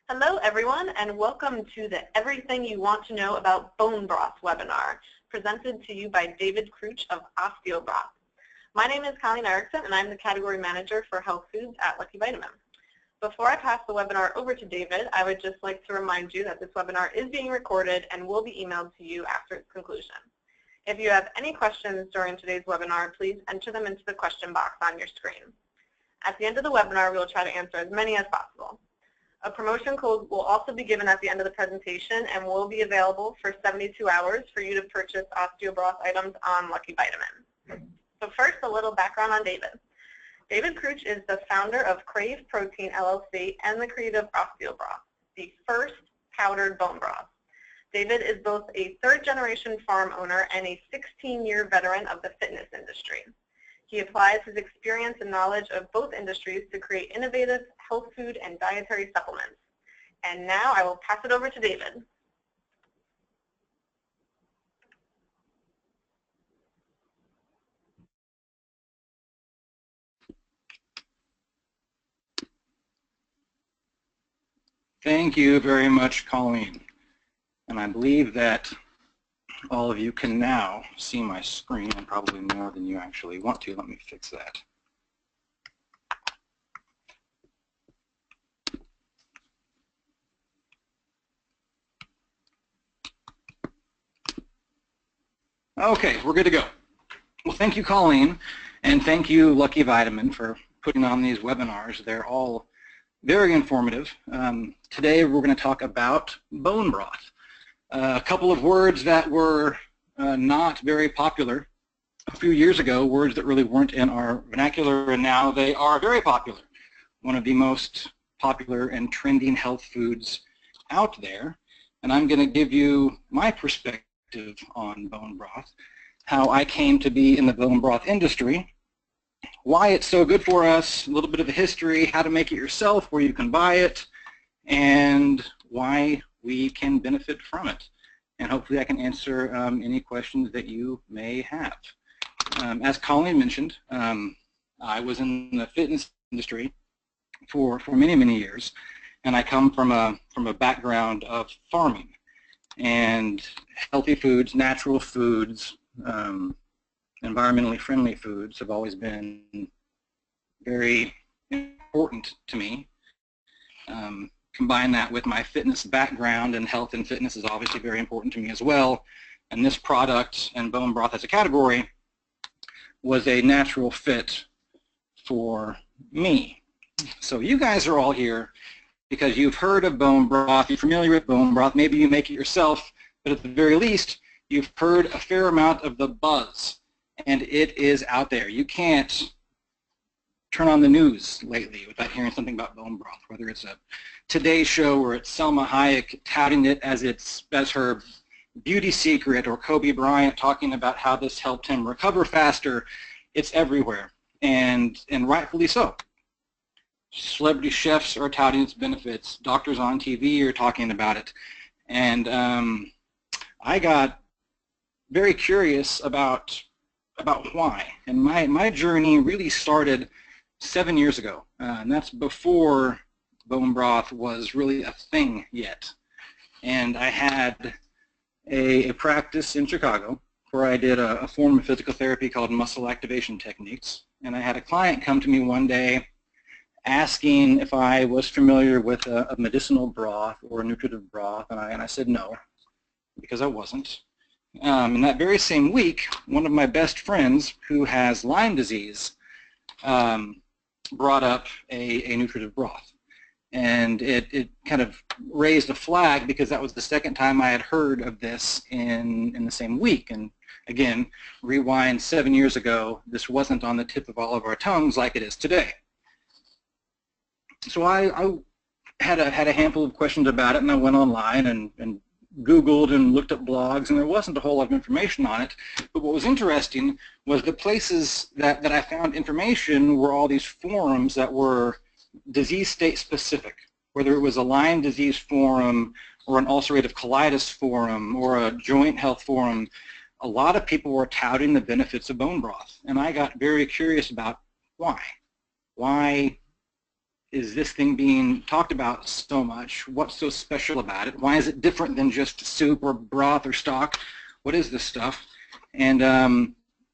Hello everyone, and welcome to the Everything You Want to Know About Bone Broth webinar, presented to you by David Crouch of Osteobroth. My name is Colleen Erickson, and I'm the Category Manager for Health Foods at LuckyVitamin. Before I pass the webinar over to David, I would just like to remind you that this webinar is being recorded and will be emailed to you after its conclusion. If you have any questions during today's webinar, please enter them into the question box on your screen. At the end of the webinar, we will try to answer as many as possible. A promotion code will also be given at the end of the presentation and will be available for 72 hours for you to purchase Osteobroth items on LuckyVitamin. So first, a little background on David. David Crouch is the founder of Crave Protein LLC and the creator of Osteobroth, the first powdered bone broth. David is both a third-generation farm owner and a 16-year veteran of the fitness industry. He applies his experience and knowledge of both industries to create innovative health food and dietary supplements. And now I will pass it over to David. Thank you very much, Colleen. And I believe that all of you can now see my screen, and probably more than you actually want to. Let me fix that. Okay, we're good to go. Well, thank you, Colleen, and thank you, LuckyVitamin, for putting on these webinars. They're all very informative. Today we're going to talk about bone broth. A couple of words that were not very popular a few years ago, words that really weren't in our vernacular, and now they are very popular. One of the most popular and trending health foods out there. And I'm going to give you my perspective on bone broth, how I came to be in the bone broth industry, why it's so good for us, a little bit of a history, how to make it yourself, where you can buy it, and why we can benefit from it. And hopefully I can answer any questions that you may have. As Colleen mentioned, I was in the fitness industry for many, many years, and I come from a background of farming. And healthy foods, natural foods, environmentally friendly foods have always been very important to me. Combine that with my fitness background, and health and fitness is obviously very important to me as well. And this product and bone broth as a category was a natural fit for me. So you guys are all here because you've heard of bone broth, you're familiar with bone broth, maybe you make it yourself, but at the very least, you've heard a fair amount of the buzz, and it is out there. You can't turn on the news lately without hearing something about bone broth, whether it's a Today Show or it's Selma Hayek touting it as her beauty secret, or Kobe Bryant talking about how this helped him recover faster. It's everywhere, and rightfully so. Celebrity chefs are touting its benefits. Doctors on TV are talking about it. And I got very curious about why. And my journey really started 7 years ago. And that's before bone broth was really a thing yet. And I had a practice in Chicago where I did a form of physical therapy called muscle activation techniques. And I had a client come to me one day asking if I was familiar with a medicinal broth or a nutritive broth, and I said no, because I wasn't. And that very same week, one of my best friends who has Lyme disease brought up a nutritive broth. And it kind of raised a flag because that was the second time I had heard of this in the same week. And again, rewind 7 years ago, this wasn't on the tip of all of our tongues like it is today. So I had a handful of questions about it, and I went online and Googled and looked up blogs, and there wasn't a whole lot of information on it. But what was interesting was the places that I found information were all these forums that were disease state specific, whether it was a Lyme disease forum or an ulcerative colitis forum or a joint health forum. A lot of people were touting the benefits of bone broth, and I got very curious about why. Why is this thing being talked about so much? What's so special about it? Why is it different than just soup or broth or stock? What is this stuff? And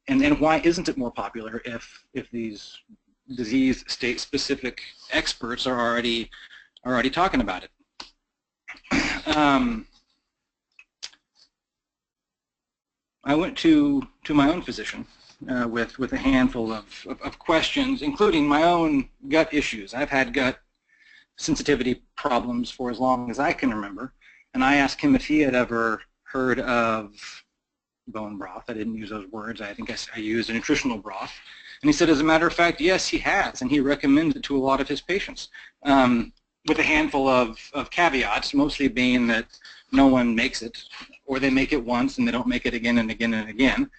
why isn't it more popular if these disease state specific experts are already talking about it? I went to my own physician with a handful of questions, including my own gut issues. I've had gut sensitivity problems for as long as I can remember, and I asked him if he had ever heard of bone broth. I didn't use those words. I think I used a nutritional broth. And he said, as a matter of fact, yes, he has, and he recommends it to a lot of his patients, with a handful of caveats, mostly being that no one makes it, or they make it once and they don't make it again and again and again.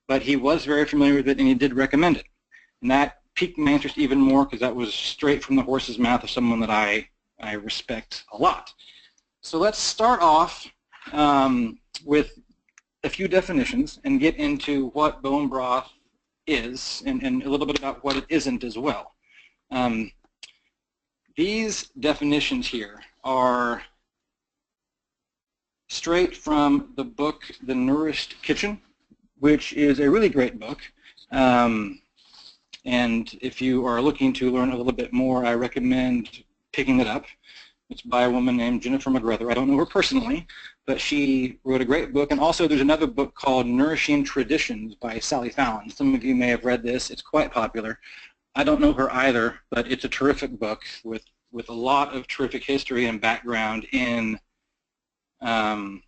But he was very familiar with it, and he did recommend it. And that piqued my interest even more, because that was straight from the horse's mouth of someone that I respect a lot. So let's start off with a few definitions and get into what bone broth is, and a little bit about what it isn't as well. These definitions here are straight from the book The Nourished Kitchen, which is a really great book. And if you are looking to learn a little bit more, I recommend picking it up. It's by a woman named Jennifer McGregor. I don't know her personally, but she wrote a great book. And also there's another book called Nourishing Traditions by Sally Fallon. Some of you may have read this. It's quite popular. I don't know her either, but it's a terrific book with a lot of terrific history and background in bone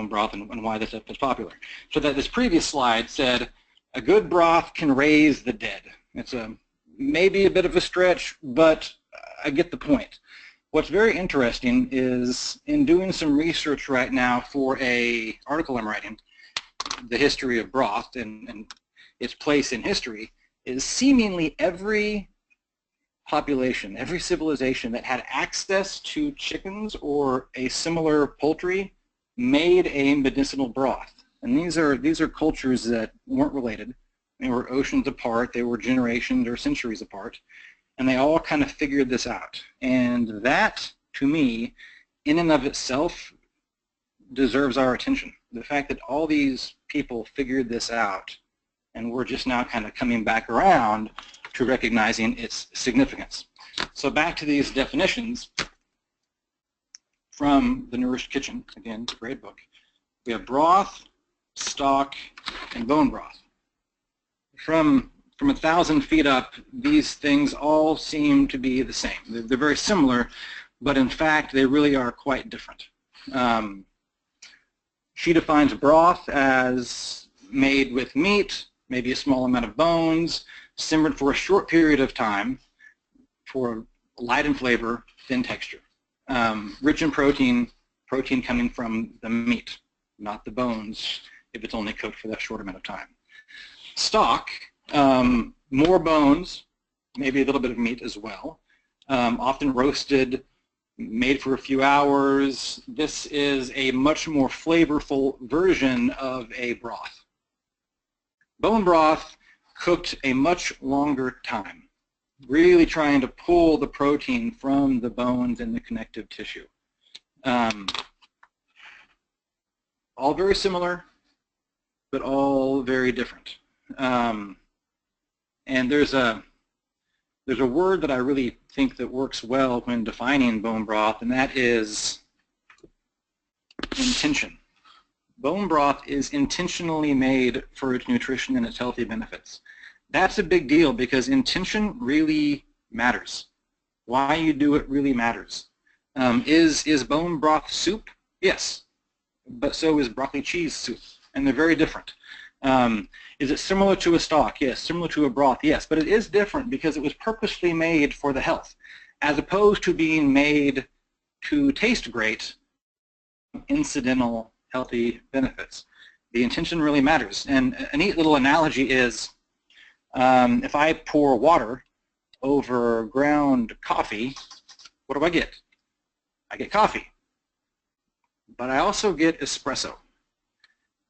broth and why this stuff is popular. So that this previous slide said, a good broth can raise the dead. It's maybe a bit of a stretch, but I get the point. What's very interesting is in doing some research right now for an article I'm writing, the history of broth and its place in history, is seemingly every population, every civilization that had access to chickens or a similar poultry made a medicinal broth. And these are cultures that weren't related. They were oceans apart, they were generations or centuries apart, and they all kind of figured this out. And that, to me, in and of itself, deserves our attention. The fact that all these people figured this out, and we're just now kind of coming back around to recognizing its significance. So back to these definitions from The Nourished Kitchen. Again, it's a great book. We have broth, stock, and bone broth. From 1,000 feet up, these things all seem to be the same. They're very similar, but in fact, they really are quite different. She defines broth as made with meat, maybe a small amount of bones, simmered for a short period of time for light in flavor, thin texture. Rich in protein coming from the meat, not the bones, if it's only cooked for that short amount of time. Stock, more bones, maybe a little bit of meat as well, often roasted, made for a few hours. This is a much more flavorful version of a broth. Bone broth cooked a much longer time, really trying to pull the protein from the bones and the connective tissue. All very similar, but all very different. And there's a word that I really think that works well when defining bone broth, and that is intention. Bone broth is intentionally made for its nutrition and its healthy benefits. That's a big deal because intention really matters. Why you do it really matters. Is bone broth soup? Yes, but so is broccoli cheese soup, and they're very different. Is it similar to a stock? Yes. Similar to a broth? Yes. But it is different because it was purposely made for the health, as opposed to being made to taste great, incidental healthy benefits. The intention really matters. And a neat little analogy is if I pour water over ground coffee, what do I get? I get coffee. But I also get espresso.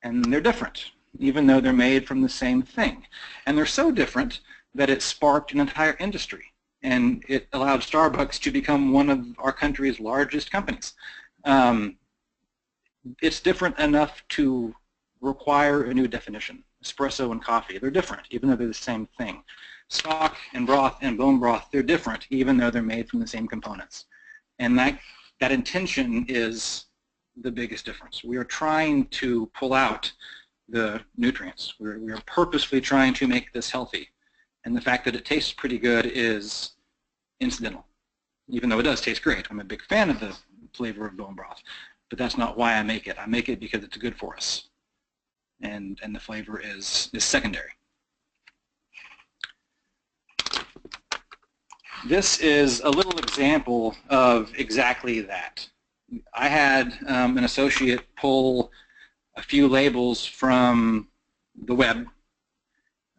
And they're different, even though they're made from the same thing. And they're so different that it sparked an entire industry. and it allowed Starbucks to become one of our country's largest companies. It's different enough to require a new definition. Espresso and coffee, they're different, even though they're the same thing. Stock and broth and bone broth, they're different, even though they're made from the same components. And that intention is the biggest difference. We are trying to pull out the nutrients. We are purposefully trying to make this healthy. And the fact that it tastes pretty good is incidental, even though it does taste great. I'm a big fan of the flavor of bone broth, but that's not why I make it. I make it because it's good for us. And the flavor is secondary. This is a little example of exactly that. I had an associate pull a few labels from the web.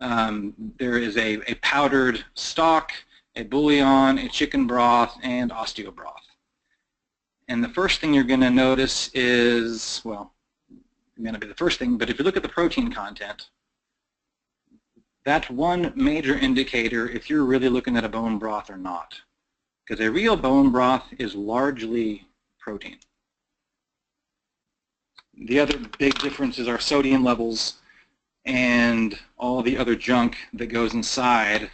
There is a powdered stock, a bouillon, a chicken broth, and Osteobroth. And the first thing you're going to notice is, well, it may not be the first thing, but if you look at the protein content, that's one major indicator if you're really looking at a bone broth or not. Because a real bone broth is largely protein. The other big difference is our sodium levels and all the other junk that goes inside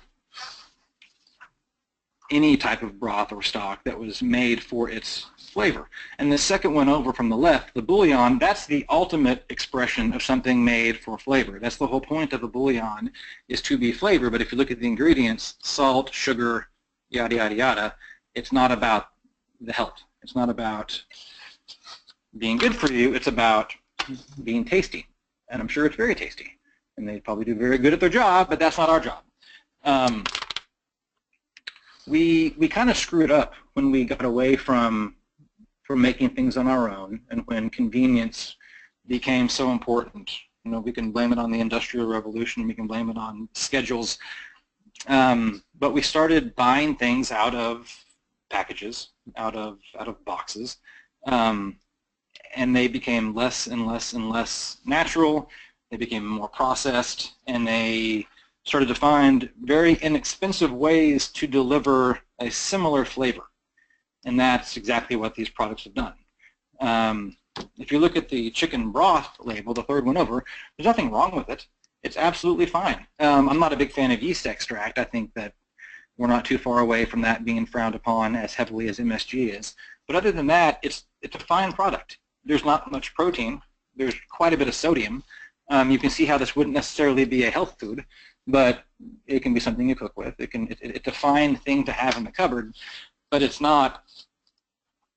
any type of broth or stock that was made for its flavor. And the second one over from the left, the bouillon, that's the ultimate expression of something made for flavor. That's the whole point of a bouillon, is to be flavor. But if you look at the ingredients, salt, sugar, yada, yada, yada, it's not about the health. It's not about being good for you. It's about being tasty. And I'm sure it's very tasty. And they probably do very good at their job, but that's not our job. We kind of screwed up when we got away from making things on our own, and when convenience became so important. You know, we can blame it on the Industrial Revolution, we can blame it on schedules, but we started buying things out of packages, out of boxes, and they became less and less and less natural. They became more processed, and they started to find very inexpensive ways to deliver a similar flavor. And that's exactly what these products have done. If you look at the chicken broth label, the third one over, there's nothing wrong with it. It's absolutely fine. I'm not a big fan of yeast extract. I think that we're not too far away from that being frowned upon as heavily as MSG is. But other than that, it's a fine product. There's not much protein. There's quite a bit of sodium. You can see how this wouldn't necessarily be a health food, but it can be something you cook with. It's a fine thing to have in the cupboard, but it's not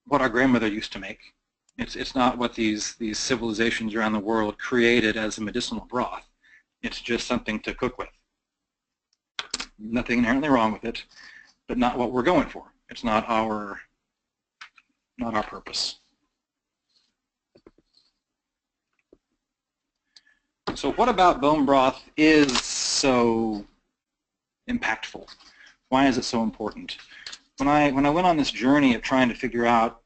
what our grandmother used to make. It's not what these civilizations around the world created as a medicinal broth. It's just something to cook with. Nothing inherently wrong with it, but not what we're going for. It's not our purpose. So what about bone broth is so impactful? Why is it so important? When I went on this journey of trying to figure out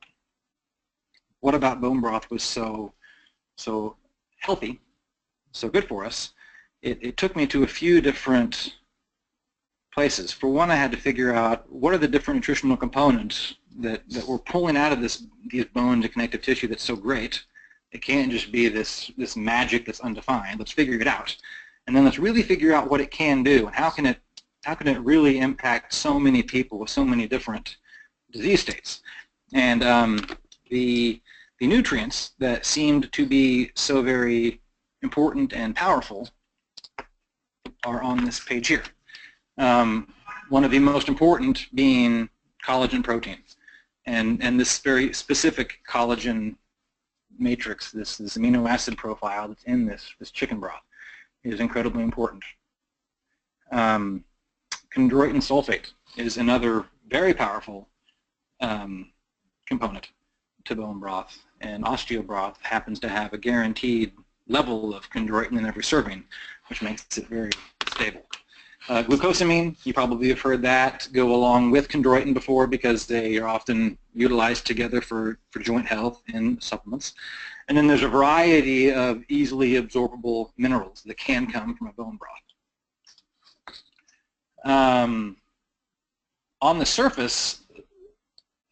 what about bone broth was so healthy, so good for us, it took me to a few different places. For one, I had to figure out what are the different nutritional components that we're pulling out of these bones and connective tissue that's so great. It can't just be this magic that's undefined. Let's figure it out. And then let's really figure out what it can do and how can it really impact so many people with so many different disease states. And the nutrients that seemed to be so very important and powerful are on this page here. One of the most important being collagen protein. And this very specific collagen matrix, this amino acid profile that's in this chicken broth is incredibly important. Chondroitin sulfate is another very powerful component to bone broth, and Osteobroth happens to have a guaranteed level of chondroitin in every serving, which makes it very stable. Glucosamine, you probably have heard that go along with chondroitin before because they are often utilized together for joint health in supplements. And then there's a variety of easily absorbable minerals that can come from a bone broth. on the surface,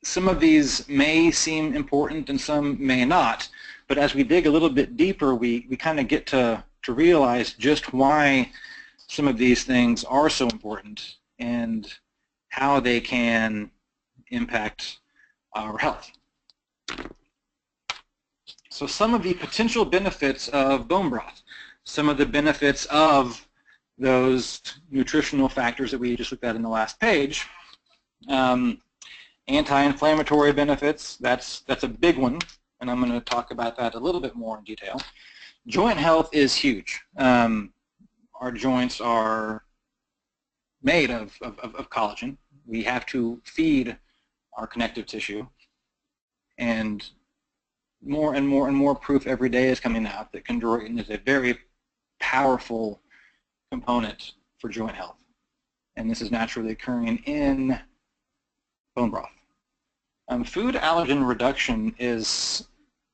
some of these may seem important and some may not, but as we dig a little bit deeper, we kind of get to realize just why some of these things are so important and how they can impact our health. So some of the potential benefits of bone broth, some of the benefits of those nutritional factors that we just looked at in the last page. Anti-inflammatory benefits, that's a big one, and I'm going to talk about that a little bit more in detail. Joint health is huge. Our joints are made of collagen. We have to feed our connective tissue, and more and more proof every day is coming out that chondroitin is a very powerful component for joint health, and this is naturally occurring in bone broth. Food allergen reduction is,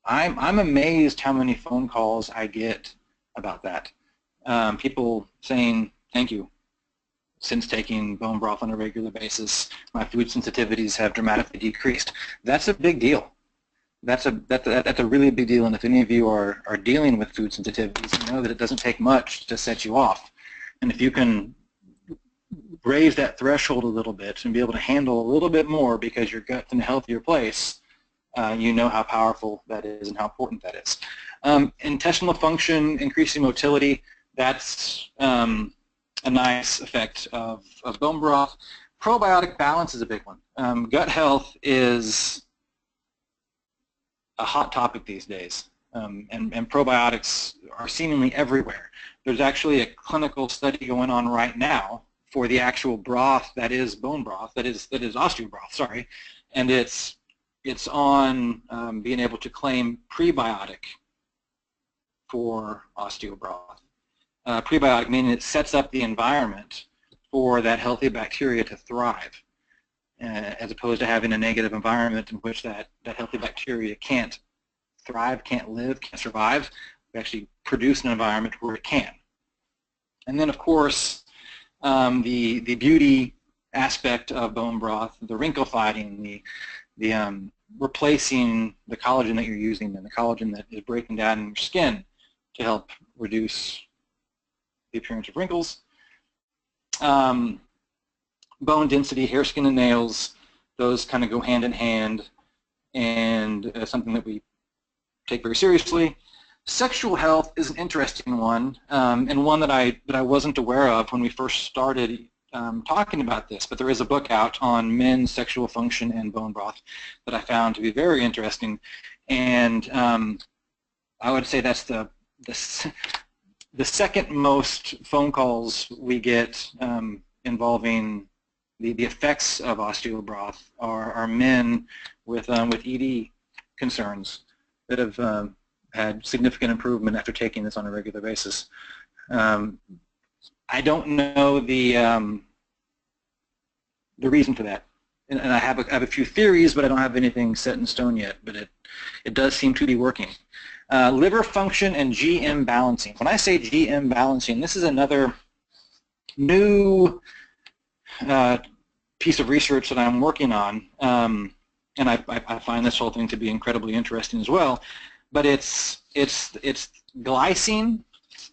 I'm amazed how many phone calls I get about that. People saying, thank you, since taking bone broth on a regular basis, my food sensitivities have dramatically decreased. That's a big deal. That's a really big deal, and if any of you are dealing with food sensitivities, you know that it doesn't take much to set you off. And if you can raise that threshold a little bit and be able to handle a little bit more because your gut's in a healthier place, you know how powerful that is and how important that is. Intestinal function, increasing motility, that's a nice effect of bone broth. Probiotic balance is a big one. Gut health is a hot topic these days, and probiotics are seemingly everywhere. There's actually a clinical study going on right now for the actual broth that is bone broth, that is osteobroth, sorry, and it's on being able to claim prebiotic for osteobroth. Prebiotic meaning it sets up the environment for that healthy bacteria to thrive, as opposed to having a negative environment in which that healthy bacteria can't thrive, can't live, can't survive. We actually produce an environment where it can. And then, of course, the beauty aspect of bone broth, the wrinkle fighting, the replacing the collagen that you're using and the collagen that is breaking down in your skin to help reduce the appearance of wrinkles. Bone density, hair, skin, and nails, those kind of go hand in hand, and something that we take very seriously. Sexual health is an interesting one, and one that I wasn't aware of when we first started talking about this, but there is a book out on men's sexual function and bone broth that I found to be very interesting, and I would say that's the second most phone calls we get involving the effects of osteobroth are men with ED concerns that have had significant improvement after taking this on a regular basis. I don't know the reason for that, and I have a few theories, but I don't have anything set in stone yet. But it does seem to be working. Liver function and GM balancing. When I say GM balancing, this is another new piece of research that I'm working on, and I find this whole thing to be incredibly interesting as well. But it's glycine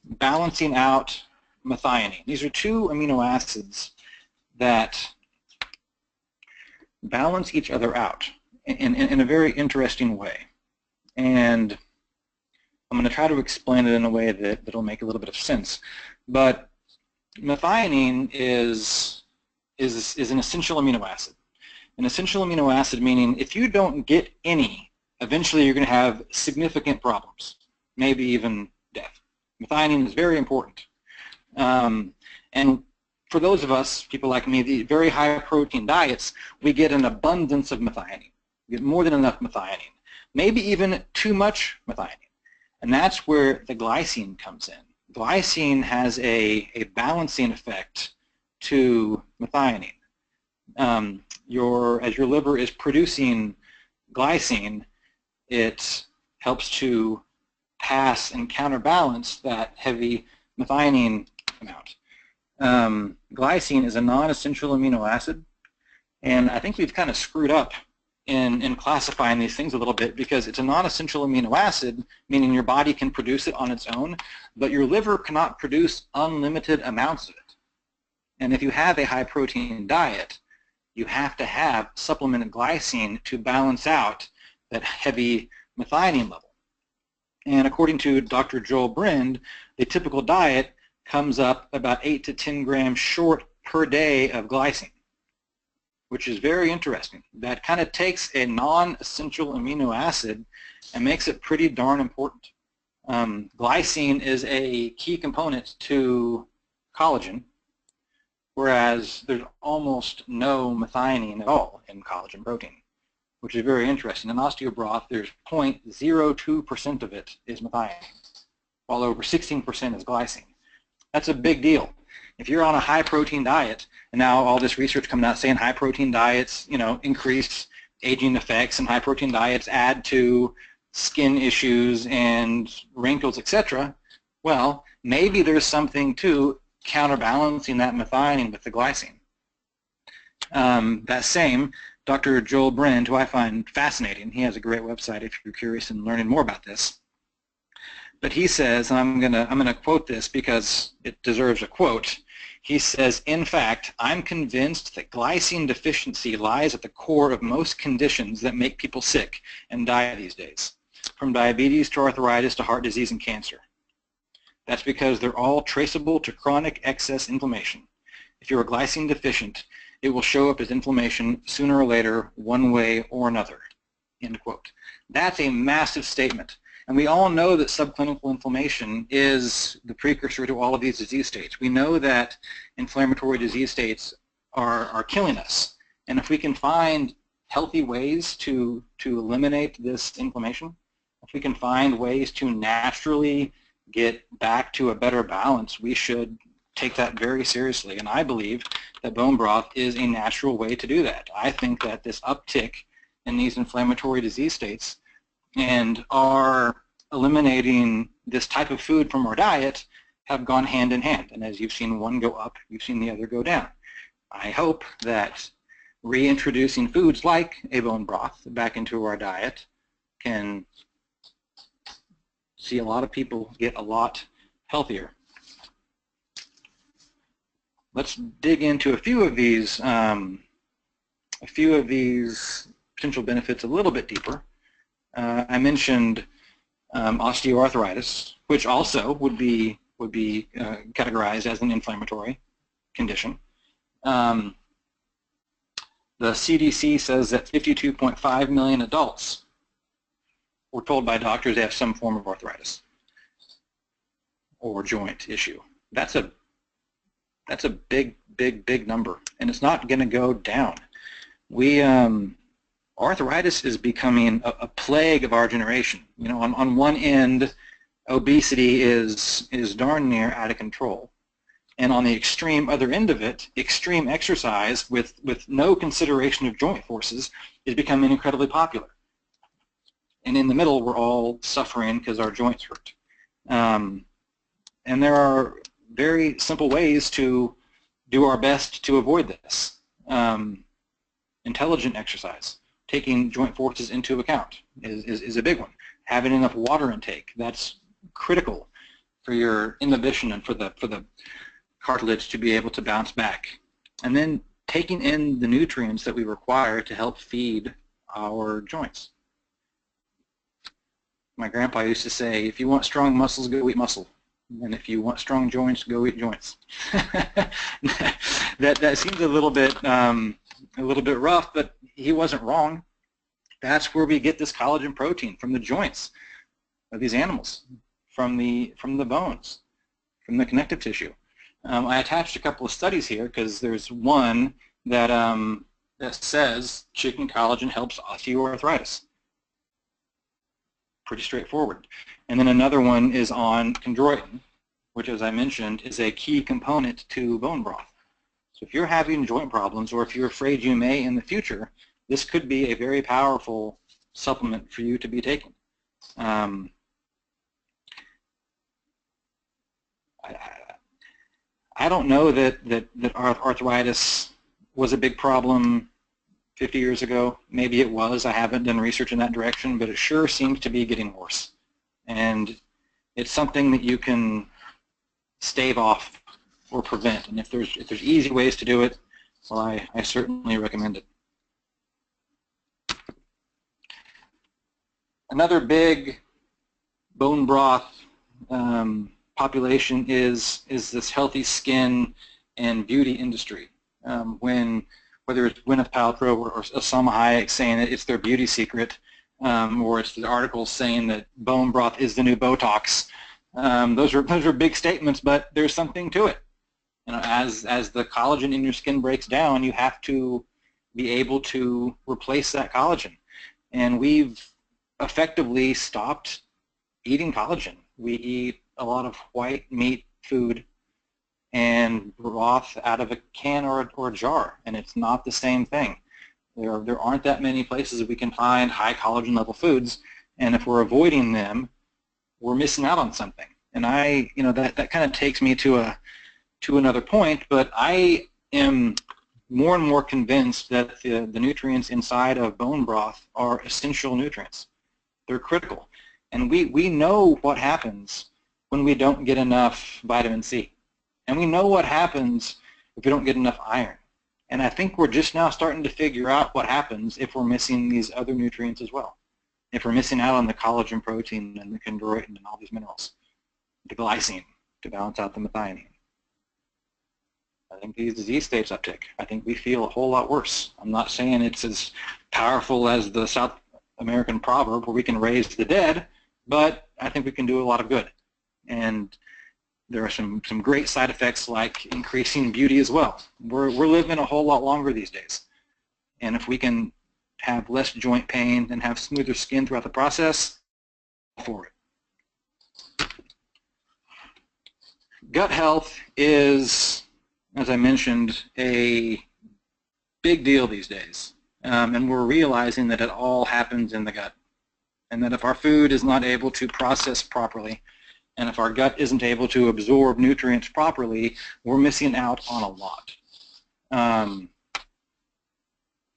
balancing out methionine. These are two amino acids that balance each other out in a very interesting way. And I'm going to try to explain it in a way that'll make a little bit of sense. But methionine is an essential amino acid. An essential amino acid meaning if you don't get any, eventually you're going to have significant problems, maybe even death. Methionine is very important. And for those of us, people like me, the very high protein diets, we get an abundance of methionine. We get more than enough methionine, maybe even too much methionine. And that's where the glycine comes in. Glycine has a balancing effect to methionine. As your liver is producing glycine, it helps to pass and counterbalance that heavy methionine amount. Glycine is a non-essential amino acid, And I think we've kind of screwed up in classifying these things a little bit, because it's a non-essential amino acid, meaning your body can produce it on its own, but your liver cannot produce unlimited amounts of it. And if you have a high-protein diet, you have to have supplemented glycine to balance out that heavy methionine level. And according to Dr. Joel Brind, the typical diet comes up about 8 to 10 grams short per day of glycine, which is very interesting. That kind of takes a non-essential amino acid and makes it pretty darn important. Glycine is a key component to collagen, whereas there's almost no methionine at all in collagen protein, which is very interesting. In Osteobroth, there's 0.02% of it is methionine, while over 16% is glycine. That's a big deal. If you're on a high-protein diet, and now all this research coming out saying high-protein diets, increase aging effects, and high-protein diets add to skin issues and wrinkles, etc., well, maybe there's something to counterbalancing that methionine with the glycine. That same Dr. Joel Brind, who I find fascinating, he has a great website if you're curious in learning more about this. But he says, and I'm gonna quote this because it deserves a quote. He says, "In fact, I'm convinced that glycine deficiency lies at the core of most conditions that make people sick and die these days, from diabetes to arthritis to heart disease and cancer. That's because they're all traceable to chronic excess inflammation. If you're glycine deficient, it will show up as inflammation sooner or later, one way or another." End quote. That's a massive statement. And we all know that subclinical inflammation is the precursor to all of these disease states. We know that inflammatory disease states are killing us. And if we can find healthy ways to eliminate this inflammation, if we can find ways to naturally get back to a better balance, we should take that very seriously. And I believe that bone broth is a natural way to do that. I think that this uptick in these inflammatory disease states and our eliminating this type of food from our diet have gone hand in hand. And as you've seen one go up, you've seen the other go down. I hope that reintroducing foods like a bone broth back into our diet can see a lot of people get a lot healthier. Let's dig into a few of these potential benefits a little bit deeper. I mentioned osteoarthritis, which also would be categorized as an inflammatory condition. The CDC says that 52.5 million adults were told by doctors they have some form of arthritis or joint issue. That's a big number, and it's not going to go down. Arthritis is becoming a plague of our generation. On one end, obesity is darn near out of control, and on the extreme other end of it, extreme exercise with no consideration of joint forces is becoming incredibly popular. And in the middle, we're all suffering because our joints hurt. And there are very simple ways to do our best to avoid this. Intelligent exercise, taking joint forces into account is a big one. Having enough water intake, that's critical for your inhibition and for the cartilage to be able to bounce back. And then taking in the nutrients that we require to help feed our joints. My grandpa used to say, if you want strong muscles, go eat muscle. And if you want strong joints, go eat joints. that seems a little bit rough, but he wasn't wrong. That's where we get this collagen protein, from the joints of these animals, from the bones, from the connective tissue. I attached a couple of studies here because there's one that says chicken collagen helps osteoarthritis. Pretty straightforward. And then another one is on chondroitin, which, as I mentioned, is a key component to bone broth. So if you're having joint problems, or if you're afraid you may in the future, this could be a very powerful supplement for you to be taking. I don't know that arthritis was a big problem 50 years ago. Maybe it was. I haven't done research in that direction, but it sure seems to be getting worse. And it's something that you can stave off or prevent. And if there's easy ways to do it, well, I certainly recommend it. Another big bone broth population is this healthy skin and beauty industry. Whether it's Gwyneth Paltrow or Salma Hayek saying that it's their beauty secret, or it's the articles saying that bone broth is the new Botox. Those are big statements, but there's something to it. You know, as the collagen in your skin breaks down, you have to be able to replace that collagen. And we've effectively stopped eating collagen. We eat a lot of white meat food and broth out of a can or a jar, and it's not the same thing. There aren't that many places that we can find high collagen level foods, and if we're avoiding them, we're missing out on something. And that kind of takes me to another point, but I am more and more convinced that the nutrients inside of bone broth are essential nutrients. They're critical. And we know what happens when we don't get enough vitamin C. And we know what happens if we don't get enough iron. And I think we're just now starting to figure out what happens if we're missing these other nutrients as well. If we're missing out on the collagen protein and the chondroitin and all these minerals, the glycine to balance out the methionine. I think these disease states uptick. I think we feel a whole lot worse. I'm not saying it's as powerful as the South American proverb where we can raise the dead, but I think we can do a lot of good. And there are some great side effects like increasing beauty as well. We're living a whole lot longer these days. And if we can have less joint pain and have smoother skin throughout the process, for it. Gut health is, as I mentioned, a big deal these days. And we're realizing that it all happens in the gut. And that if our food is not able to process properly, and if our gut isn't able to absorb nutrients properly, we're missing out on a lot.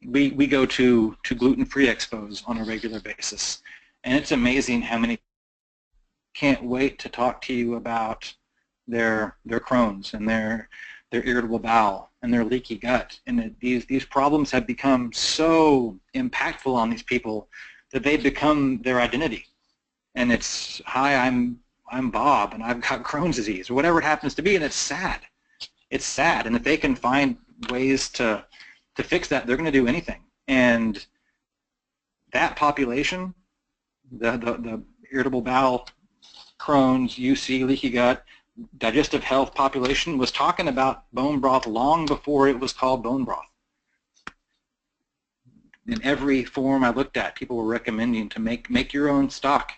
We go to gluten-free expos on a regular basis, and it's amazing how many can't wait to talk to you about their Crohn's and their irritable bowel and their leaky gut. And these problems have become so impactful on these people that they become their identity. And it's, hi, I'm Bob, and I've got Crohn's disease, or whatever it happens to be, and it's sad. It's sad, and if they can find ways to fix that, they're going to do anything. And that population, the irritable bowel, Crohn's, UC, leaky gut, digestive health population was talking about bone broth long before it was called bone broth. In every form I looked at, people were recommending to make your own stock,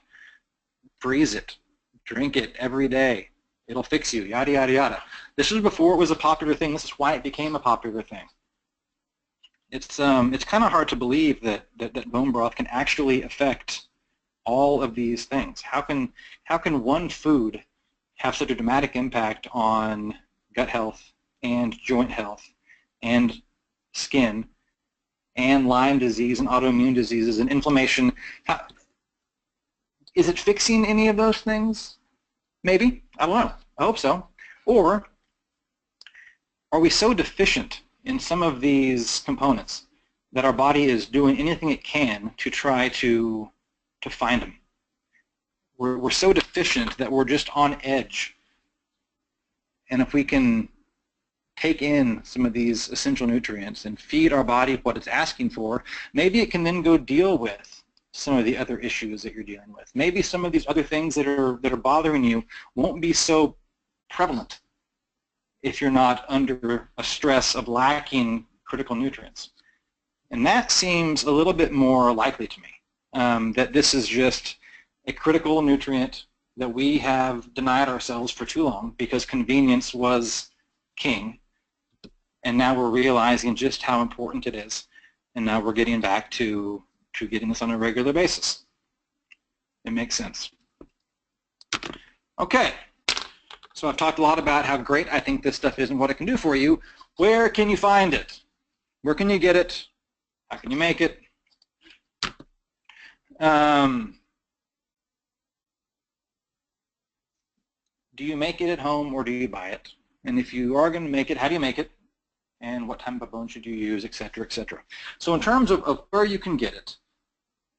freeze it, drink it every day. It'll fix you, yada, yada, yada. This was before it was a popular thing. This is why it became a popular thing. It's kind of hard to believe that bone broth can actually affect all of these things. How can one food have such a dramatic impact on gut health and joint health and skin and Lyme disease and autoimmune diseases and inflammation? Is it fixing any of those things? Maybe. I don't know. I hope so. Or are we so deficient in some of these components that our body is doing anything it can to try to find them? We're so deficient that we're just on edge. And if we can take in some of these essential nutrients and feed our body what it's asking for, maybe it can then go deal with some of the other issues that you're dealing with. Maybe some of these other things that are bothering you won't be so prevalent if you're not under a stress of lacking critical nutrients. And that seems a little bit more likely to me, that this is just a critical nutrient that we have denied ourselves for too long because convenience was king, and now we're realizing just how important it is, and now we're getting back to getting this on a regular basis. It makes sense. Okay, so I've talked a lot about how great I think this stuff is and what it can do for you. Where can you find it? Where can you get it? How can you make it? Do you make it at home or do you buy it? And if you are going to make it, how do you make it? And what type of bone should you use, et cetera, et cetera. So in terms of where you can get it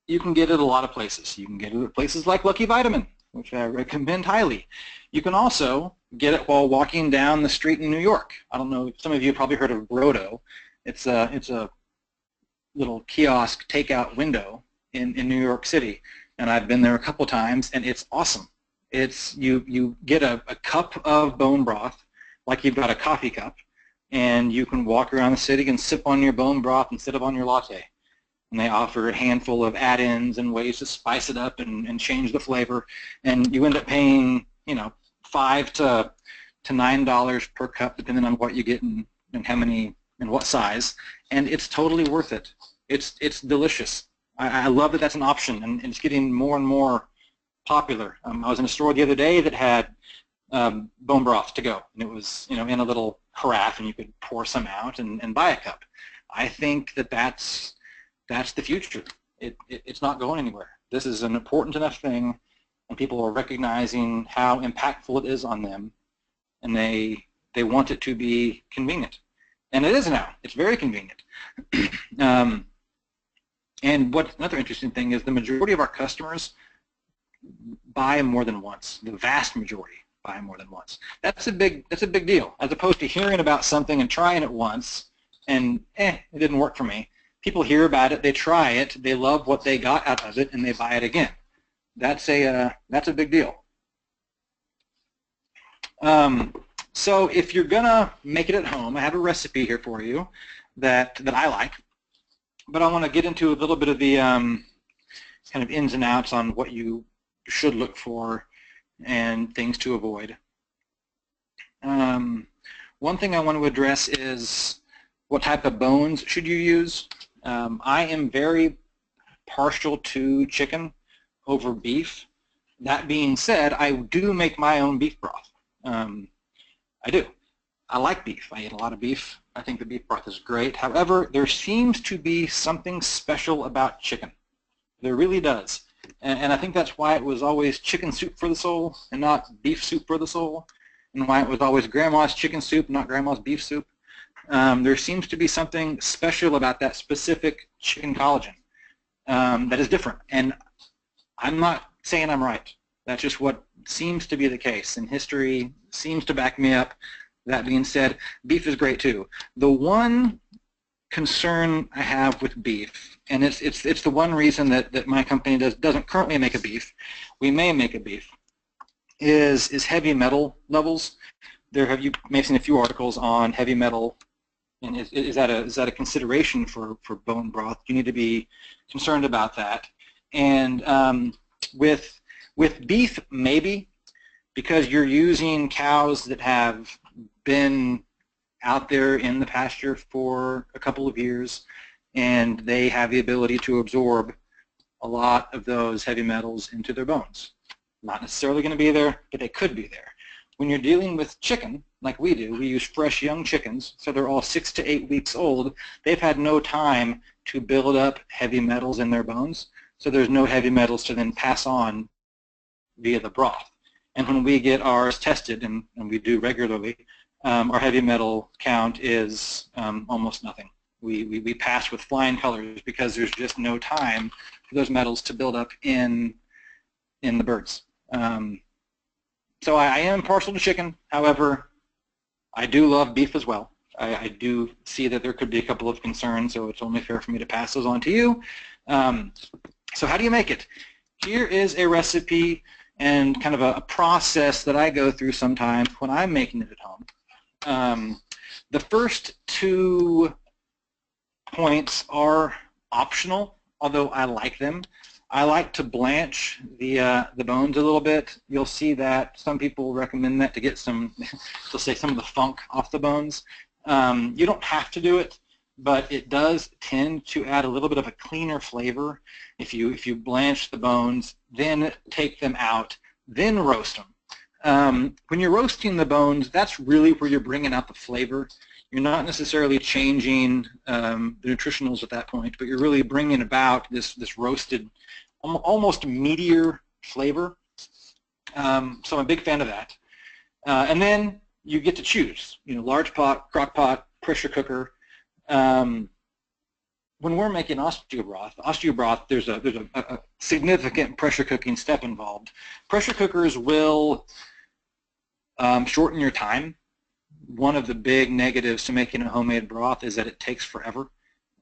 a lot of places. You can get it at places like LuckyVitamin, which I recommend highly. You can also get it while walking down the street in New York. I don't know, some of you have probably heard of Broth. It's a little kiosk takeout window in New York City, and I've been there a couple times, and it's awesome. It's you get a cup of bone broth, like you've got a coffee cup, and you can walk around the city and sip on your bone broth instead of on your latte. And they offer a handful of add-ins and ways to spice it up and change the flavor, and you end up paying, you know, $5 to $9 per cup, depending on what you get and how many and what size, and it's totally worth it. It's delicious. I love that that's an option, and it's getting more and more popular. I was in a store the other day that had bone broth to go, and it was, you know, in a little carafe, and you could pour some out and buy a cup. I think that that's the future. It's not going anywhere. This is an important enough thing, and people are recognizing how impactful it is on them, and they want it to be convenient. And it is now. It's very convenient. And what's another interesting thing is the majority of our customers buy more than once. The vast majority buy more than once. That's a big deal. As opposed to hearing about something and trying it once and it didn't work for me. People hear about it, they try it, they love what they got out of it, and they buy it again. That's a big deal. So if you're gonna make it at home, I have a recipe here for you that I like, but I want to get into a little bit of the kind of ins and outs on what you should look for and things to avoid. One thing I want to address is what type of bones should you use. I am very partial to chicken over beef. That being said, I do make my own beef broth. I do. I like beef. I eat a lot of beef. I think the beef broth is great. However, there seems to be something special about chicken. There really does. And I think that's why it was always chicken soup for the soul and not beef soup for the soul, and why it was always grandma's chicken soup, not grandma's beef soup. There seems to be something special about that specific chicken collagen that is different. And I'm not saying I'm right. That's just what seems to be the case, and history seems to back me up. That being said, beef is great too. The one concern I have with beef, and it's the one reason that my company doesn't currently make a beef, we may make a beef, is heavy metal levels. You may have seen a few articles on heavy metal, and is that a consideration for bone broth? You need to be concerned about that. And with beef, maybe, because you're using cows that have been out there in the pasture for a couple of years, and they have the ability to absorb a lot of those heavy metals into their bones. Not necessarily going to be there, but they could be there. When you're dealing with chicken, like we do, we use fresh young chickens, so they're all 6 to 8 weeks old. They've had no time to build up heavy metals in their bones, so there's no heavy metals to then pass on via the broth. And when we get ours tested, and we do regularly, our heavy metal count is almost nothing. We pass with flying colors because there's just no time for those metals to build up in the birds. So I am partial to chicken. However, I do love beef as well. I do see that there could be a couple of concerns, so it's only fair for me to pass those on to you. So how do you make it? Here is a recipe and kind of a process that I go through sometimes when I'm making it at home. The first 2 points are optional, although I like them. I like to blanch the bones a little bit. You'll see that some people recommend that to get some, they'll say, some of the funk off the bones. You don't have to do it, but it does tend to add a little bit of a cleaner flavor if you blanch the bones, then take them out, then roast them. When you're roasting the bones, that's really where you're bringing out the flavor. You're not necessarily changing the nutritionals at that point, but you're really bringing about this roasted, almost meatier flavor. So I'm a big fan of that. And then you get to choose, large pot, crock pot, pressure cooker. When we're making osteobroth, there's a significant pressure cooking step involved. Pressure cookers will shorten your time. One of the big negatives to making a homemade broth is that it takes forever.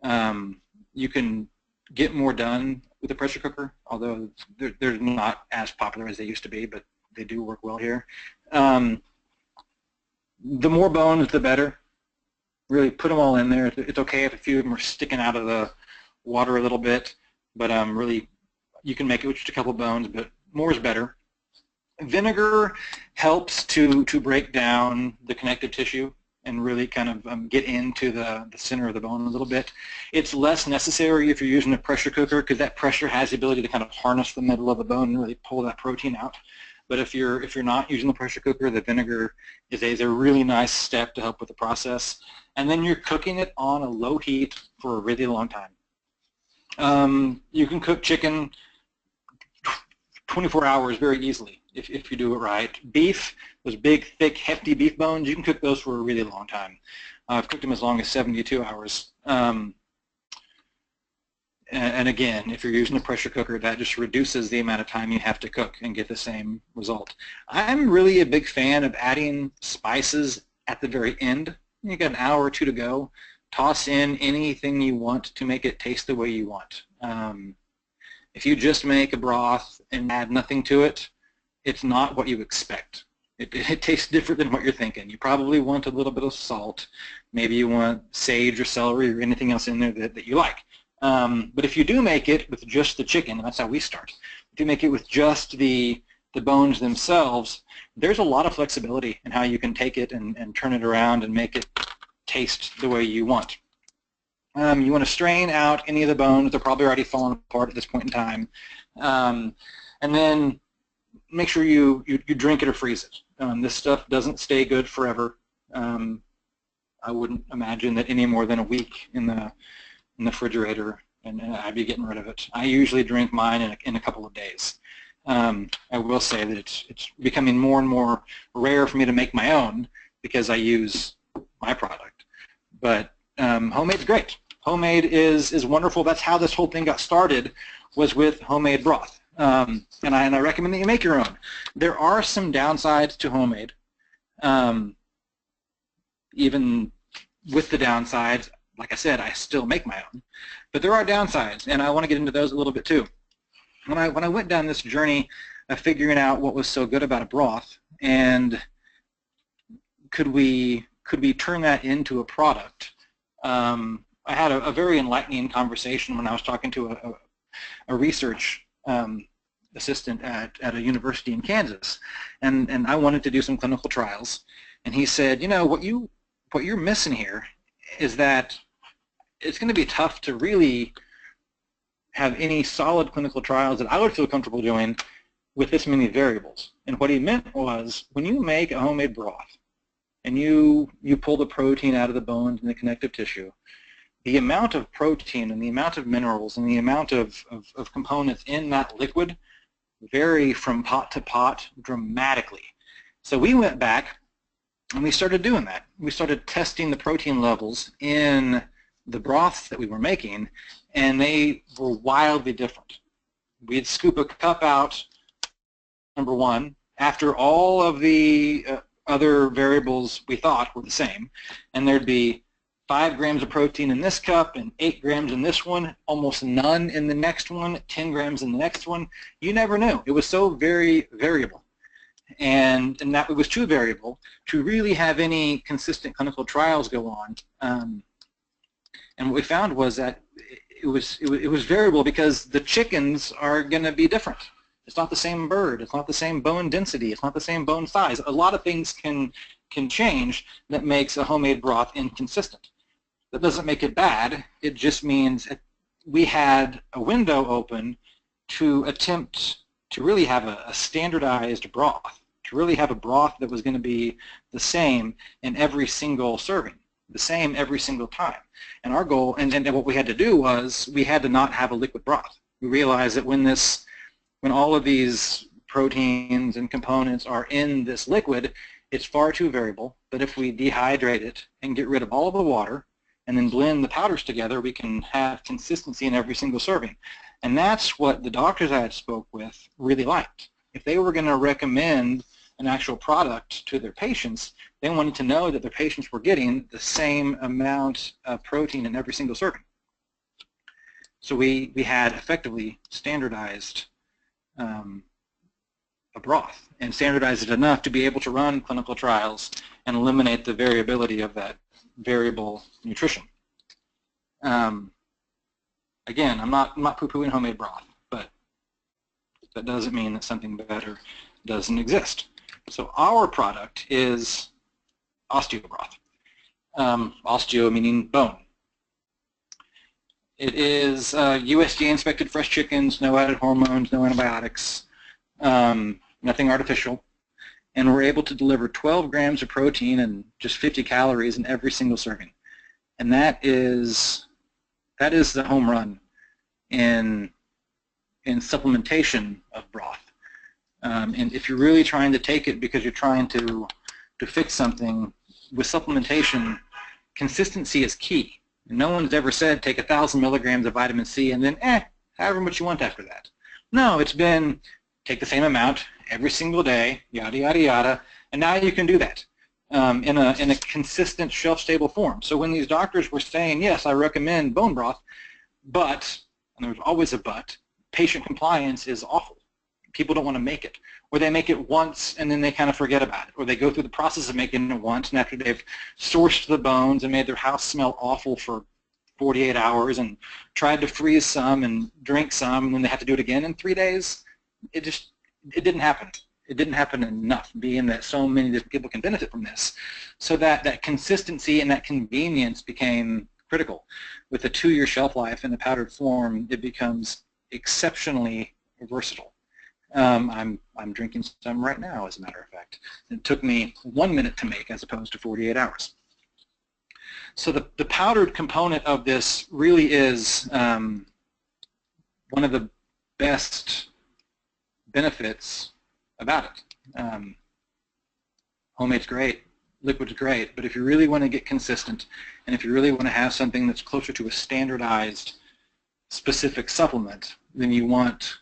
You can get more done with a pressure cooker, although they're not as popular as they used to be, but they do work well here. The more bones, the better. Really put them all in there. It's okay if a few of them are sticking out of the water a little bit, but really you can make it with just a couple bones, but more is better. Vinegar helps to break down the connective tissue and really kind of get into the center of the bone a little bit. It's less necessary if you're using a pressure cooker because that pressure has the ability to kind of harness the middle of the bone and really pull that protein out. But if you're not using the pressure cooker, the vinegar is a really nice step to help with the process. And then you're cooking it on a low heat for a really long time. You can cook chicken 24 hours very easily if you do it right. Beef, those big, thick, hefty beef bones, you can cook those for a really long time. I've cooked them as long as 72 hours. And again, if you're using a pressure cooker, that just reduces the amount of time you have to cook and get the same result. I'm really a big fan of adding spices at the very end. You got an hour or two to go. Toss in anything you want to make it taste the way you want. If you just make a broth and add nothing to it, it's not what you expect. It tastes different than what you're thinking. You probably want a little bit of salt. Maybe you want sage or celery or anything else in there that you like. But if you do make it with just the chicken, and that's how we start, if you make it with just the bones themselves, there's a lot of flexibility in how you can take it and turn it around and make it taste the way you want. You want to strain out any of the bones. They're probably already falling apart at this point in time. And then make sure you drink it or freeze it. This stuff doesn't stay good forever. I wouldn't imagine that any more than a week in the refrigerator, and I'd be getting rid of it. I usually drink mine in a couple of days. I will say that it's becoming more and more rare for me to make my own because I use my product. But homemade's great. Homemade is wonderful. That's how this whole thing got started, was with homemade broth. And I recommend that you make your own. There are some downsides to homemade. Even with the downsides, like I said, I still make my own. But there are downsides, and I want to get into those a little bit too. When I went down this journey of figuring out what was so good about a broth, and could we turn that into a product, I had a very enlightening conversation when I was talking to a research assistant at a university in Kansas, and I wanted to do some clinical trials, and he said, what you're missing here is that it's going to be tough to really have any solid clinical trials that I would feel comfortable doing with this many variables. And what he meant was, when you make a homemade broth and you pull the protein out of the bones and the connective tissue, the amount of protein and the amount of minerals and the amount of components in that liquid vary from pot to pot dramatically. So we went back and we started doing that. We started testing the protein levels in the broths that we were making, and they were wildly different. We'd scoop a cup out, number one, after all of the other variables we thought were the same, and there'd be 5 grams of protein in this cup and 8 grams in this one, almost none in the next one, 10 grams in the next one. You never knew. It was so very variable. And that it was too variable to really have any consistent clinical trials go on. And what we found was that it was variable because the chickens are going to be different. It's not the same bird. It's not the same bone density. It's not the same bone size. A lot of things can change that makes a homemade broth inconsistent. That doesn't make it bad. It just means we had a window open to attempt to really have a standardized broth, to really have a broth that was going to be the same in every single serving, the same every single time. And our goal, and what we had to do was we had to not have a liquid broth. We realized that when all of these proteins and components are in this liquid, it's far too variable. But if we dehydrate it and get rid of all of the water and then blend the powders together, we can have consistency in every single serving. And that's what the doctors I had spoke with really liked. If they were going to recommend an actual product to their patients, they wanted to know that their patients were getting the same amount of protein in every single serving. So we had effectively standardized a broth and standardized it enough to be able to run clinical trials and eliminate the variability of that variable nutrition. Again, I'm not poo-pooing homemade broth, but that doesn't mean that something better doesn't exist. So our product is Osteobroth. Osteo meaning bone. It is USDA-inspected fresh chickens, no added hormones, no antibiotics, nothing artificial, and we're able to deliver 12 grams of protein and just 50 calories in every single serving. And that is the home run in supplementation of broth. And if you're really trying to take it because you're trying to fix something, with supplementation, consistency is key. No one's ever said take 1,000 milligrams of vitamin C and then however much you want after that. No, it's been take the same amount every single day, yada yada yada, and now you can do that in a consistent shelf-stable form. So when these doctors were saying, yes, I recommend bone broth, but, and there's always a but, patient compliance is awful. People don't want to make it. Or they make it once and then they kind of forget about it. Or they go through the process of making it once, and after they've sourced the bones and made their house smell awful for 48 hours and tried to freeze some and drink some, and then they have to do it again in 3 days, it didn't happen. It didn't happen enough, being that so many different people can benefit from this. So that consistency and that convenience became critical. With a 2-year shelf life in a powdered form, it becomes exceptionally versatile. I'm drinking some right now, as a matter of fact. It took me 1 minute to make as opposed to 48 hours. So the powdered component of this really is one of the best benefits about it. Homemade's great, liquid's great, but if you really want to get consistent and if you really want to have something that's closer to a standardized specific supplement, then you want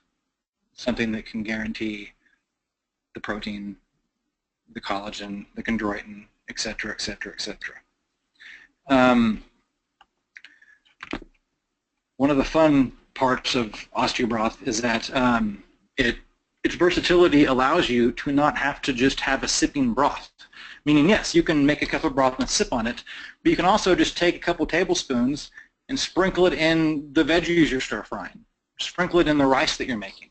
something that can guarantee the protein, the collagen, the chondroitin, et cetera, et cetera, et cetera. One of the fun parts of Osteobroth is that its versatility allows you to not have to just have a sipping broth. Meaning, yes, you can make a cup of broth and sip on it, but you can also just take a couple tablespoons and sprinkle it in the veggies you're stir frying. Sprinkle it in the rice that you're making.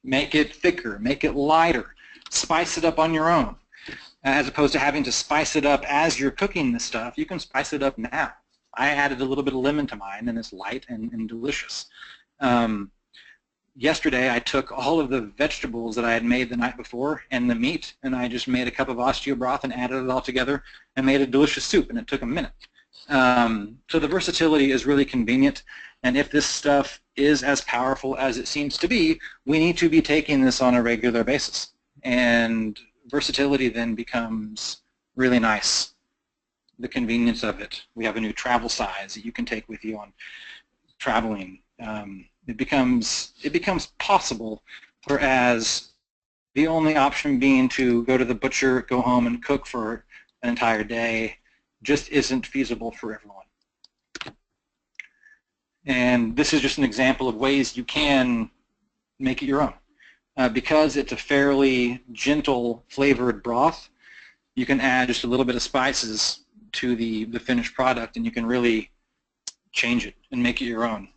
Make it thicker, make it lighter, spice it up on your own. As opposed to having to spice it up as you're cooking this stuff, you can spice it up now. I added a little bit of lemon to mine, and it's light and delicious. Yesterday, I took all of the vegetables that I had made the night before and the meat, and I just made a cup of Osteobroth and added it all together and made a delicious soup, and it took a minute. So the versatility is really convenient, and if this stuff is as powerful as it seems to be, we need to be taking this on a regular basis. And versatility then becomes really nice. The convenience of it. We have a new travel size that you can take with you on traveling. It becomes possible, whereas the only option being to go to the butcher, go home and cook for an entire day just isn't feasible for everyone. And this is just an example of ways you can make it your own. Because it's a fairly gentle flavored broth, you can add just a little bit of spices to the finished product, and you can really change it and make it your own.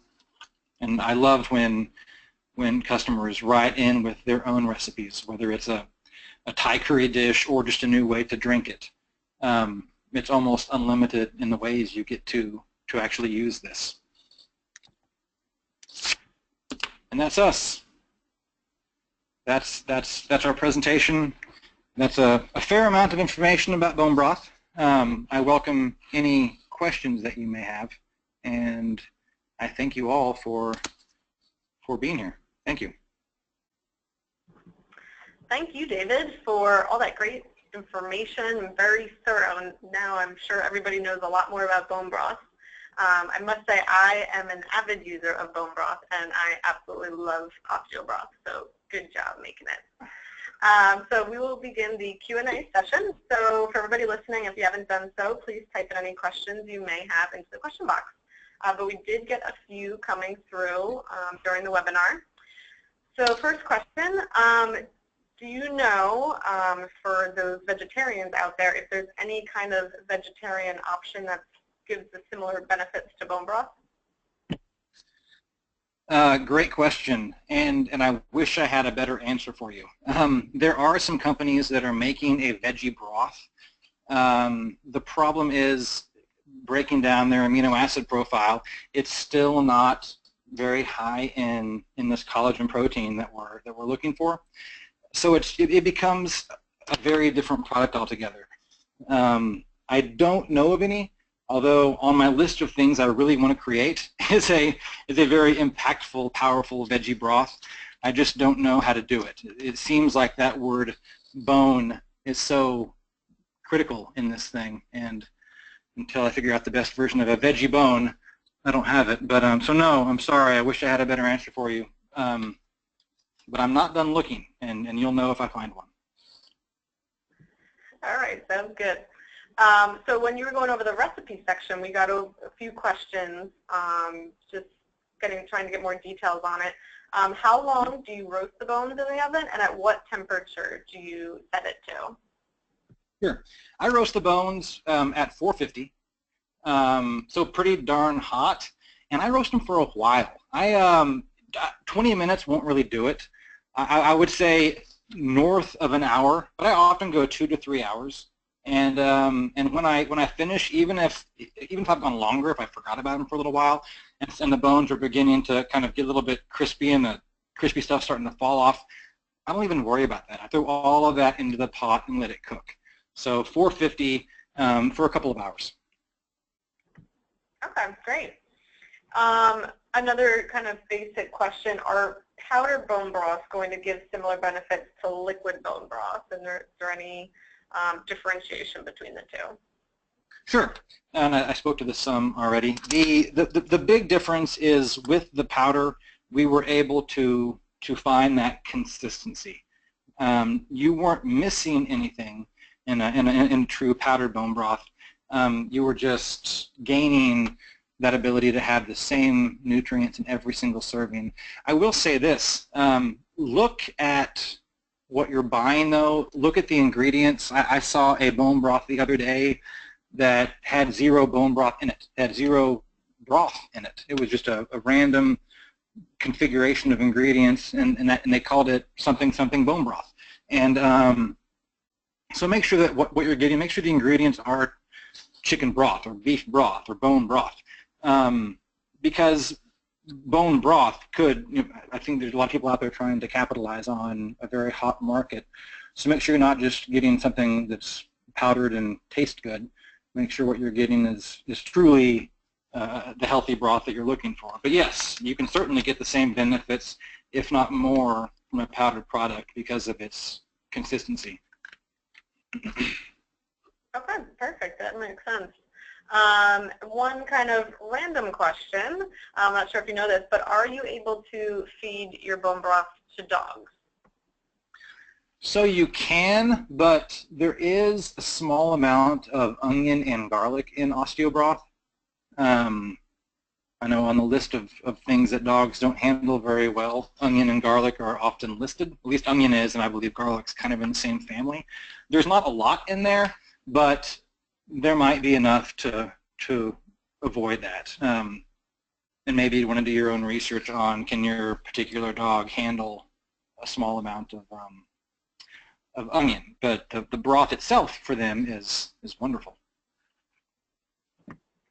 And I love when customers write in with their own recipes, whether it's a Thai curry dish or just a new way to drink it. It's almost unlimited in the ways you get to actually use this. And that's us. That's our presentation. That's a fair amount of information about bone broth. I welcome any questions that you may have, and I thank you all for being here. Thank you. Thank you, David, for all that great information, very thorough, and now I'm sure everybody knows a lot more about bone broth. I must say I am an avid user of bone broth, and I absolutely love Osteobroth, so good job making it. So we will begin the Q&A session. So for everybody listening, if you haven't done so, please type in any questions you may have into the question box. But we did get a few coming through during the webinar. So first question, do you know, for those vegetarians out there, if there's any kind of vegetarian option that gives the similar benefits to bone broth? Great question, and I wish I had a better answer for you. There are some companies that are making a veggie broth. The problem is, breaking down their amino acid profile, it's still not very high in this collagen protein that we're looking for. So it becomes a very different product altogether. I don't know of any, although on my list of things I really want to create is a very impactful, powerful veggie broth. I just don't know how to do it. It seems like that word bone is so critical in this thing, and until I figure out the best version of a veggie bone, I don't have it. But so no, I'm sorry. I wish I had a better answer for you. But I'm not done looking, and you'll know if I find one. All right, sounds good. So when you were going over the recipe section, we got a few questions, just trying to get more details on it. How long do you roast the bones in the oven, and at what temperature do you set it to? Sure. I roast the bones at 450, so pretty darn hot, and I roast them for a while. 20 minutes won't really do it. I would say north of an hour, but I often go 2 to 3 hours. And when I finish, even if I've gone longer, if I forgot about them for a little while, and the bones are beginning to kind of get a little bit crispy and the crispy stuff starting to fall off, I don't even worry about that. I throw all of that into the pot and let it cook. So 450 for a couple of hours. Okay, great. Another kind of basic question, are powdered bone broths going to give similar benefits to liquid bone broth? And is there any differentiation between the two? Sure, and I spoke to this some already. The big difference is with the powder, we were able to find that consistency. You weren't missing anything in a true powdered bone broth. You were just gaining that ability to have the same nutrients in every single serving. I will say this, look at what you're buying though, look at the ingredients. I saw a bone broth the other day that had 0 bone broth in it, had 0 broth in it. It was just a random configuration of ingredients, and they called it something bone broth. And so make sure that what you're getting, make sure the ingredients are chicken broth or beef broth or bone broth. Because bone broth could, I think there's a lot of people out there trying to capitalize on a very hot market. So make sure you're not just getting something that's powdered and tastes good. Make sure what you're getting is truly the healthy broth that you're looking for. But yes, you can certainly get the same benefits, if not more, from a powdered product because of its consistency. Okay, perfect. That makes sense. One kind of random question, I'm not sure if you know this, but are you able to feed your bone broth to dogs? So you can, but there is a small amount of onion and garlic in Osteobroth. I know on the list of things that dogs don't handle very well, onion and garlic are often listed. At least onion is, and I believe garlic's kind of in the same family. There's not a lot in there, but there might be enough to avoid that. And maybe you want to do your own research on, can your particular dog handle a small amount of onion, but the broth itself for them is wonderful.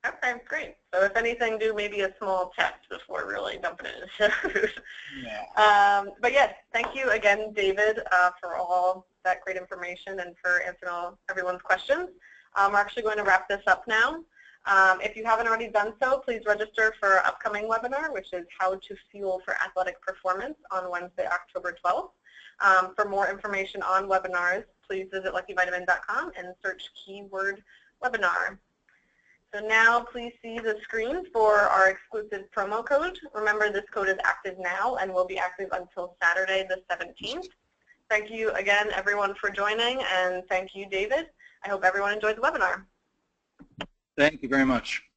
Okay, great. So if anything, do maybe a small test before really dumping it into food. Yeah. But yes, thank you again, David, for all that great information and for answering everyone's questions. We're actually going to wrap this up now. If you haven't already done so, please register for our upcoming webinar, which is How to Fuel for Athletic Performance on Wednesday, October 12th. For more information on webinars, please visit LuckyVitamin.com and search keyword webinar. So now please see the screen for our exclusive promo code. Remember, this code is active now and will be active until Saturday the 17th. Thank you again, everyone, for joining, and thank you, David. I hope everyone enjoyed the webinar. Thank you very much.